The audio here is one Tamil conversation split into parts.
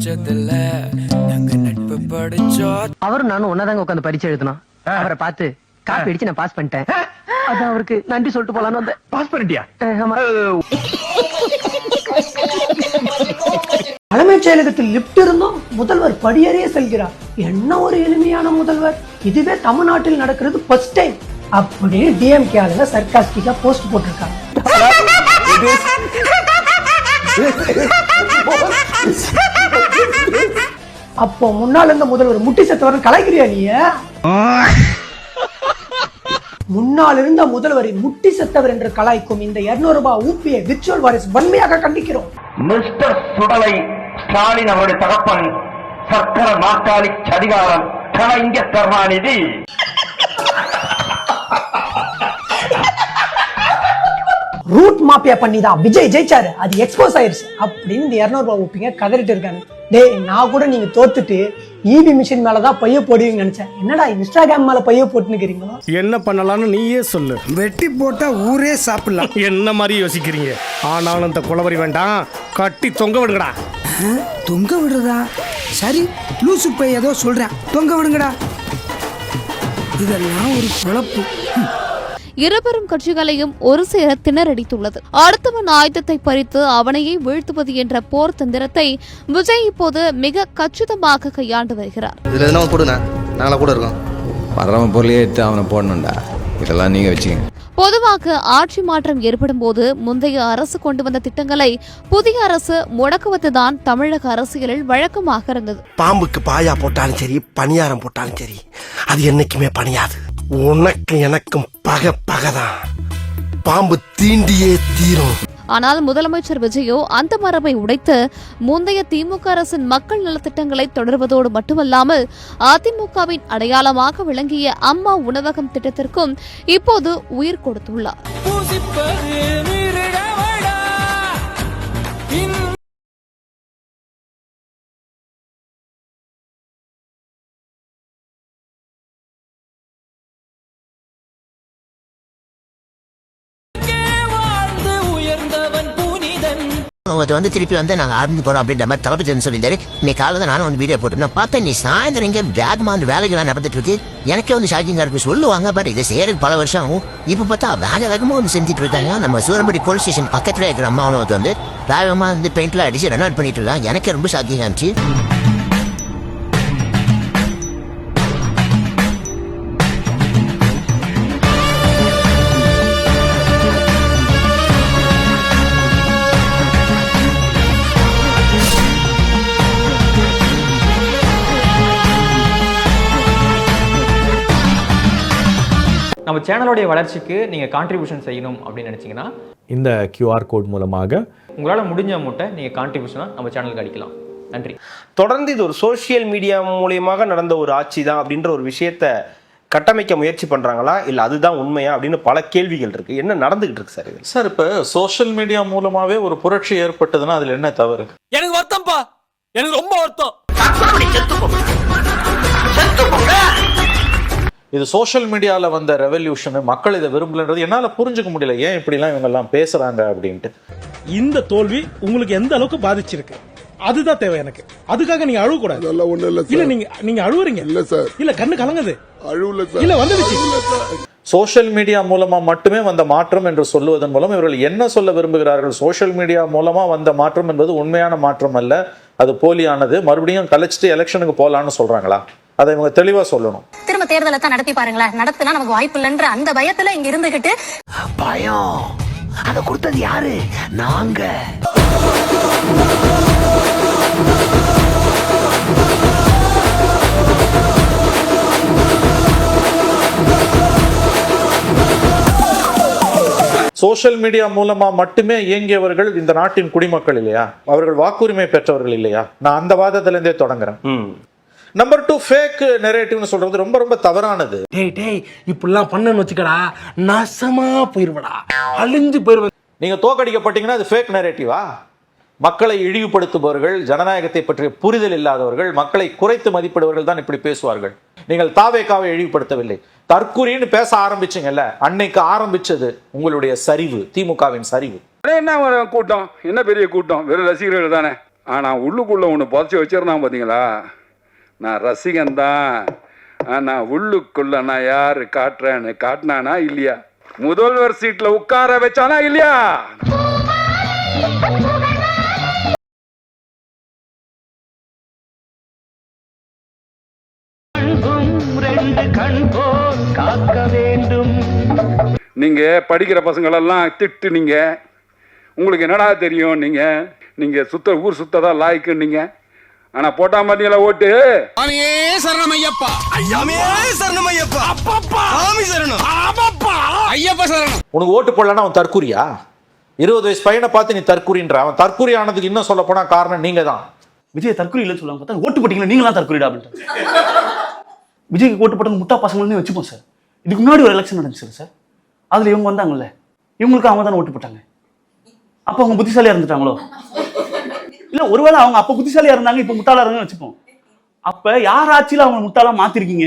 படிச்சதில்ல நாங்க நட்பு படிச்சோம். அவரும் நானும் ஒன்னாதாங்க உட்காந்து பரிச்சை எழுதணும். அவரை பார்த்து காப்பி அடிச்சு நான் பாஸ் பண்ணிட்டேன். அதான் அவருக்கு நன்றி சொல்லிட்டு போலான்னு வந்தேன். பாஸ் பண்ணிட்டியா? ஆமா. தலைமைச் செயலகத்தில் லிப்ட் இருந்தும் முதல்வர் படியேறியே செல்கிறார். என்ன ஒரு எளிமையான முதல்வர். இதுவே தமிழ்நாட்டில் நடக்கிறது ஃபர்ஸ்ட் டைம் அப்படின்னு டிஎம்கே ஆளுங்க சர்க்காஸ்டிக்கா போஸ்ட் போட்டிருக்காங்க. அப்போ முன்னாள் இருந்த முதல்வர் முட்டி செத்தவரன் கலாய்க்கிறியா நீ? முன்னால் இருந்த முதல்வரின் முட்டி செத்தவர் என்று கலாய்க்கும் இந்த 200 ரூபாய் ஊப்பியை விர்ச்சுவல் வாரிஸ் வன்மையாக கண்டிக்கிறோம். மிஸ்டர் சுடலை ஸ்டாலின் அவருடைய தகப்பன் சர்க்கர நாற்காலி சதிகாரன் கலைஞர் கருணாநிதி ரூட் மாப்பியா பண்ணி தான் விஜய் ஜெயிச்சாரு, அது எக்ஸ்போஸ் ஆயிருச்சு அப்படின்னு இந்த 200 ரூபாய் ஊப்பிங்க கதறிட்டு இருக்காங்க. டேய், நான் கூட நீங்க தோத்துட்டு ஈவி மிஷின் மேலதான் பைய போடுவீங்கன்னு நினைச்சேன். என்னடா இன்ஸ்டாகிராம் மேல பைய போட்டுக்கிறீங்களா? என்ன பண்ணலாம்னு நீயே சொல்லு. வெட்டி போட்டா ஊரே சாப்பிடலாம். என்ன மாதிரி யோசிக்கிறீங்க? ஆனாலும் இந்த குளவரி வேண்டாம், கட்டி தொங்க விடுங்கடா. தொங்க விடுறதா? சரி, லூசு போய் ஏதோ சொல்றேன், தொங்க விடுங்கடா. இதெல்லாம் ஒரு குழப்பு. இருபெரும் கட்சிகளையும் ஒரு சேர திணறடித்துள்ளது. அடுத்தவன் ஆயுதத்தை பறித்து அவனையே வீழ்த்துவது என்ற போர் தந்திரத்தை விஜய் இப்போது மிக கச்சிதமாக கையாண்டு வருகிறார். பொதுவாக ஆட்சி மாற்றம் ஏற்படும் போது முந்தைய அரசு கொண்டு வந்த திட்டங்களை புதிய அரசு முடக்குவதுதான் தமிழக அரசியலில் வழக்கமாக இருந்தது. பாம்புக்கு பாயா போட்டாலும் சரி, பணியாரம் போட்டாலும் சரி, அது என்னைக்குமே பணியாது. உனக்கு எனக்கும் பகதான், பாம்பு தீண்டியே தீரும். ஆனால் முதலமைச்சர் விஜயோ அந்த மரபை உடைத்து முந்தைய திமுக அரசின் மக்கள் நலத்திட்டங்களை தொடர்வதோடு மட்டுமல்லாமல் அதிமுகவின் அடையாளமாக விளங்கிய அம்மா உணவகம் திட்டத்திற்கும் இப்போது உயிர் கொடுத்துள்ளார். வந்து திருப்பி வந்து நாங்க ஆரம்பிச்சு போறோம் அப்படின்ற மாதிரி தளபதி சொல்லியிருந்தாரு. இன்னைக்கு காலையில் நானும் வந்து வீடியோ போட்டு நான் பார்த்தேன். நீ சாயந்தரம் இங்கே வேகமான வேலைகள்லாம் நடந்துட்டு இருக்கு. எனக்கே வந்து ஷாக்கிங்கா இருக்கு. சொல்லுவாங்க பாரு, இதை செய்யறதுக்கு பல வருஷம் ஆகும். இப்ப பார்த்தா வேகமா வந்து செஞ்சுட்டு இருக்காங்க. நம்ம சூரம்படி போலீஸ் ஸ்டேஷன் பக்கத்துல இருக்கிற அம்மா வந்து வேகமா வந்து பெயிண்ட்லாம் அடிச்சு ரெனோவேட் பண்ணிட்டு இருக்காங்க. எனக்கே ரொம்ப ஷாக்கிங்கா இருந்துச்சு. நம்ம சேனலோடைய வளர்ச்சிக்கு நீங்கள் கான்ட்ரிபியூஷன் செய்யணும் அப்படின்னு நினச்சிங்கன்னா இந்த QR கோட் மூலமாக உங்களால் முடிஞ்ச அமௌண்ட்டை நீங்கள் கான்ட்ரிபியூஷனாக நம்ம சேனலுக்கு அடிக்கலாம். நன்றி. தொடர்ந்து இது ஒரு சோசியல் மீடியா மூலியமாக நடந்த ஒரு ஆட்சி தான் அப்படின்ற ஒரு விஷயத்தை கட்டமைக்க முயற்சி பண்ணுறாங்களா, இல்லை அதுதான் உண்மையா அப்படின்னு பல கேள்விகள் இருக்குது. என்ன நடந்துகிட்டு இருக்கு சார் இது? சார், இப்போ சோசியல் மீடியா மூலமாகவே ஒரு புரட்சி ஏற்பட்டதுன்னா அதில் என்ன தவறு? எனக்கு வருத்தம்ப்பா, எனக்கு ரொம்ப வருத்தம். இது சோஷியல் மீடியாவில் வந்த ரெவல்யூஷன், மக்கள் இதை விரும்பலன்றது என்னால் புரிஞ்சுக்க முடியல. ஏன் இப்படிலாம் இவங்கெல்லாம் பேசுறாங்க அப்படின்ட்டு. இந்த தோல்வி உங்களுக்கு எந்த அளவுக்கு பாதிச்சிருக்கு அதுதான் தேவை எனக்கு. அதுக்காக நீங்க அழுவ கூடாது. இல்ல நீங்க அழுவுறீங்க. இல்ல சார், இல்ல கண்ணு கலங்குது. அழுவல சார், இல்ல வந்துடுச்சு. சோஷியல் மீடியா மூலமா மட்டுமே வந்த மாற்றம் என்று சொல்லுவதன் மூலம் இவர்கள் என்ன சொல்ல விரும்புகிறார்கள்? சோஷியல் மீடியா மூலமா வந்த மாற்றம் என்பது உண்மையான மாற்றம் அல்ல, அது போலியானது. மறுபடியும் கலைச்சிட்டு எலெக்ஷனுக்கு போலான்னு சொல்றாங்களா? அதை இவங்க தெளிவா சொல்லணும். திரும்ப தேர்தலை தான் நடத்தி பாருங்களேன், நடத்தினா நமக்கு வாய்ப்பு இல்லைன்ற அந்த பயத்துல இங்க இருந்துகிட்டு பயம் அதை கொடுத்தது யாரு? நாங்க. சோஷியல் மீடியா மூலமா மட்டுமே இயங்கியவர்கள் இந்த நாட்டின் குடிமக்கள் இல்லையா? அவர்கள் வாக்குரிமை பெற்றவர்கள் இல்லையா? நான் அந்த வாதத்திலிருந்தே தொடங்குறேன். நம்பர் 2, ஃபேக் நெரேட்டிவ்னு சொல்றது ரொம்ப ரொம்ப தவறானது. டேய் இப்படிலாம் பண்ணன்னு வச்சுக்கடா, நாசமா போயிருவடா, அழிஞ்சு போயிருவ. நீங்க தோக்கடிக்கப்பட்டீங்கன்னா அது ஃபேக் நெரேட்டிவா? மக்களை இழிவுபடுத்துபவர்கள், ஜனநாயகத்தை பற்றிய புரிதல் இல்லாதவர்கள், மக்களை குறைத்து மதிப்பிடுவர்கள் தான் இப்படி பேசுவார்கள். நீங்கள் தாவேக்காவை இழிவுபடுத்தவில்லை, தற்கூரின்னு பேச ஆரம்பிச்சீங்கல்ல, அன்னைக்கு ஆரம்பிச்சது உங்களுடைய சரிவு, திமுகவின் சரிவு. என்ன கூட்டம், என்ன பெரிய கூட்டம், வெறும் ரசிகர்கள் தானே. ஆனால் உள்ளுக்குள்ள ஒன்று புதைச்சி வச்சிருந்தான் பார்த்தீங்களா, நான் ரசிகன் தான். ஆனால் உள்ளுக்குள்ள நான் யார் காட்டுறேன்னு காட்டினானா இல்லையா? முதல்வர் சீட்டில் உட்கார வச்சானா இல்லையா? நீங்க படிக்கிற பசங்களெல்லாம் திட்டுனீங்க. உங்களுக்கு என்னடா தெரியும், நீங்க ஊர் சுத்ததா லாய்க்குன்னீங்க. ஆனா போட்டா பார்த்தீங்களா ஓட்டு? உனக்கு ஓட்டு போடலன்னா அவன் தற்குறியா? 20 வயசு பையனை பார்த்து நீ தற்குறின்ற. அவன் தற்குறி ஆனதுக்கு இன்னும் சொல்ல போனா காரணம் நீங்க தான். விஜய் தற்குறி இல்லைன்னு சொல்லுவாங்க, பார்த்தா ஓட்டு போட்டீங்களா நீங்களாம் தற்குறிடா அப்படின்ட்டு. விஜய்க்கு ஓட்டு போட்டவங்க முட்டா பசங்கள்னு வச்சுப்போம் சார். இதுக்கு முன்னாடி ஒரு எலெக்ஷன் நடந்துச்சு சார், அதுல இவங்க வந்தாங்கல்ல, இவங்களுக்கு அவங்க தானே ஓட்டு போட்டாங்க. அப்ப அவங்க புத்திசாலியா இருந்துட்டாங்களோ? இல்ல, ஒருவேளை அவங்க அப்ப புத்திசாலியா இருந்தாங்க, இப்ப முட்டாளா இருந்தாங்கன்னு வச்சுப்போம். அப்ப யார் ஆட்சியில அவங்க முட்டாளா மாத்திருக்கீங்க?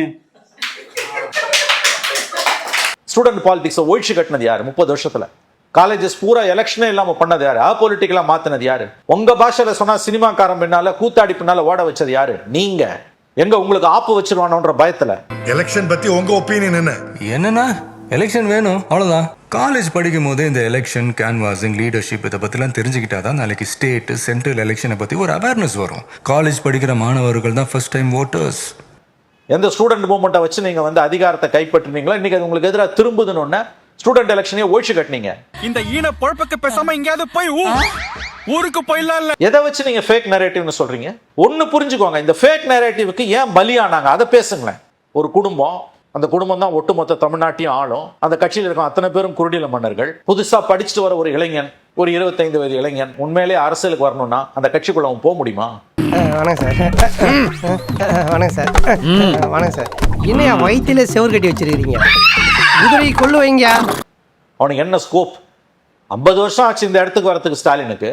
ஸ்டூடெண்ட் பாலிடிக்ஸ் ஒழிச்சு கட்டினது யாரு 30 வருஷத்துல? காலேஜஸ் பூரா எலெக்ஷனே இல்லாம பண்ணது யாரு? அபொலிட்டிக்கலா மாத்தினது யாரு? உங்க பாஷையில சொன்னா சினிமாக்காரன் பின்னால கூத்தாடி பின்னால ஓட வச்சது யாரு? நீங்க. எங்க உங்களுக்கு ஆப்பு வச்சிருவானோன்ற பயத்துல. எலெக்ஷன் பத்தி உங்க ஒப்பீனியன் என்ன? என்னன்னா எலெக்ஷன் வேணும், அவ்வளவுதான். காலேஜ் படிக்கும் போது இந்த எலெக்ஷன் கேன்வாசிங் லீடர்ஷிப் இதை பத்திலாம் தெரிஞ்சுக்கிட்டாதான் நாளைக்கு ஸ்டேட் சென்ட்ரல் எலெக்ஷனை பத்தி ஒரு அவேர்னஸ் வரும். காலேஜ் படிக்கிற மாணவர்கள் தான் ஃபர்ஸ்ட் டைம் ஓட்டர்ஸ். எந்த ஸ்டூடெண்ட் மூவ்மெண்ட்டை வச்சு நீங்க அதிகாரத்தை கைப்பற்றினீங்களோ இன்னைக்கு அது உங்களுக்கு எதிராக திரும்புதுன்னு ஒண்ணு ஸ்டூடெண்ட் எலெக்ஷனே ஒழிச்சு கட்டினீங்க. இந்த ஈன பொழப்புக்கு பேசாம எங்கயாவது போய் ஊருக்கு போயிடலாம். எதை வச்சு நீங்க ஃபேக் நரேட்டிவ்னு சொல்றீங்க? ஒன்னு புரிஞ்சுக்கோங்க, இந்த ஃபேக் நரேட்டிவ்க்கு ஏன் பலியானாங்க அதை பேசுங்களேன். ஒரு குடும்பம், அந்த குடும்பம் தான் ஒட்டுமொத்த தமிழ்நாட்டையும் ஆளும். அந்த கட்சியில் இருக்கும் அத்தனை பேரும் குருடில மன்னர்கள். புதுசா படிச்சுட்டு வர ஒரு இளைஞன், ஒரு 25 வயது இளைஞன் உண்மையிலேயே அரசியலுக்கு வரணும்னா அந்த கட்சிக்குள்ள அவன் போக முடியுமா? வணக்கம் சார். வணக்கம் சார். என்னையா வயிற்றுல செவர் கட்டி வச்சிருக்கீங்க? குதிரை கொள்ளு வைங்க. அவனுக்கு என்ன ஸ்கோப்? 50 வருஷம் ஆச்சு இந்த இடத்துக்கு வரத்துக்கு ஸ்டாலினுக்கு.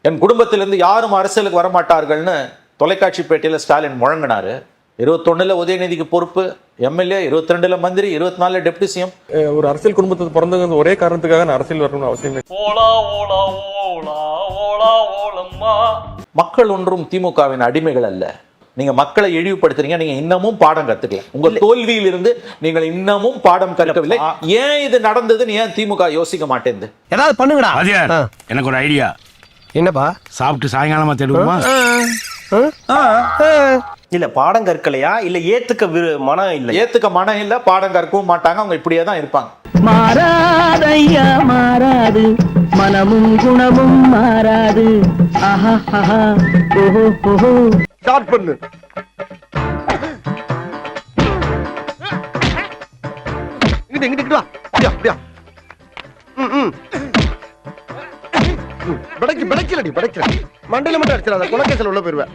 என் குடும்பத்திலிருந்து யாரும் அரசியலுக்கு வரமாட்டார்கள்னு தொலைக்காட்சி பேட்டியில ஸ்டாலின் முழங்கினாரு. 21 உதயநிதிக்கு பொறுப்பு, எம்எல்ஏ 22 மந்திரி, 24 டெப்டி சிஎம். ஒரு அரசியல் குடும்பத்துக்கு பிறந்தவங்க ஒரே காரணத்துக்காக நான் அரசியல் வரணும்னு அவசியம் இல்லை. மக்கள் ஒன்றும் திமுகவின் அடிமைகள் அல்ல. நீங்க மக்களை இழிவுபடுத்துறீங்க. நீங்க இன்னமும் பாடம் கத்துக்கல. உங்க தோல்வியில் இருந்து நீங்கள் இன்னமும் பாடம் கற்கவில்லை. ஏன் இது நடந்ததுன்னு ஏன் திமுக யோசிக்க மாட்டேங்குது? ஏதாவது பண்ணுங்கடா. எனக்கு ஒரு ஐடியா. என்னப்பா? சாப்பிட்டு சாயங்காலமா தேடுவோமா? இல்ல பாடம் கற்கலையா, இல்ல ஏத்துக்க மனம் இல்ல? ஏத்துக்க மனம் இல்ல, பாடம் கற்கவும் மாட்டாங்க. அவங்க இப்படியே தான் இருப்பாங்க. மாறாதையா மாறாது, மனமும் குணமும் மாறாது. ஸ்டார்ட் பண்ணு. இங்கிட்டு வா. அப்படியா? படைக்கலடி. மண்டையில மட்டும் அடிச்சிடாத, குலக்கேசல் உள்ள போயிருவேன்.